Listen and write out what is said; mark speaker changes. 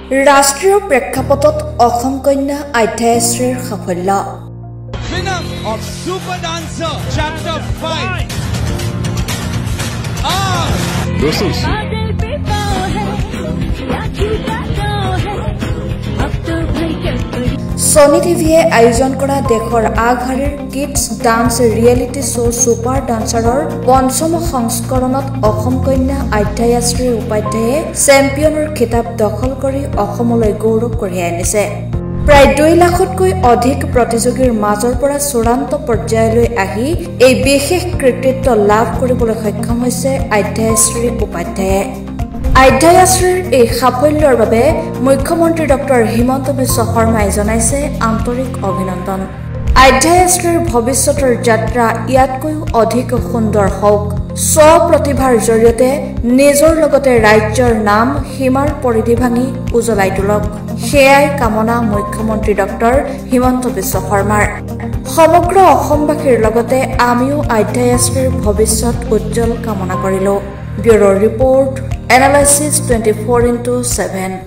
Speaker 1: ৰাষ্ট্ৰীয় প্ৰেক্ষাপটত অসম কন্যা আধ্যায়শ্ৰীৰ সাফল্য
Speaker 2: Winner of Super Dancer Chapter 5
Speaker 3: Dosis
Speaker 1: Sony TVয়ে আয়োজন কৰা দেশৰ আগশাৰীৰ kids dance reality show' super ডান্সাৰৰ পঞ্চম সংস্কৰণত অসম কন্যা আধ্যায়শ্ৰী উপাধ্যায়ে চেম্পিয়নৰ খিতাপ দখল কৰি অসমলৈ গৌৰৱ কঢ়িয়াই আনিছে প্ৰায় 2 লাখতকৈ অধিক প্ৰতিযোগীৰ মাজৰ পৰা চূড়ান্ত পৰ্যায়লৈ আহি এই বিশেষ কৃতিত্ব লাভ কৰিবলৈ সক্ষম হৈছে আধ্যায়শ্ৰী উপাধ্যায়ে আধ্যায়শ্ৰীৰ এই সাফল্যৰ বাবে মুখ্যমন্ত্ৰী ডক্টৰ হিমন্ত বিশ্ব শৰ্মাই জনাইছে আন্তৰিক অভিনন্দন আধ্যায়শ্ৰীৰ ভৱিষ্যতৰ যাত্ৰা ইয়াতকৈও অধিক সুন্দৰ হওক স্বপ্ৰতিভাৰ জৰিয়তে নিজৰ লগতে ৰাজ্যৰ নাম সীমাৰ পৰিধি ভাঙি উজ্বলাই তোলক সেয়াই কামনা মুখ্যমন্ত্ৰী ডক্টৰ হিমন্ত বিশ্ব শৰ্মাৰ সমগ্ৰ অসমবাসীৰ লগতে আমিও আধ্যায়শ্ৰীৰ ভৱিষ্যত উজ্জ্বল কামনা কৰিলো ব্যুৰ ৰিপৰ্ট Analysis 24/7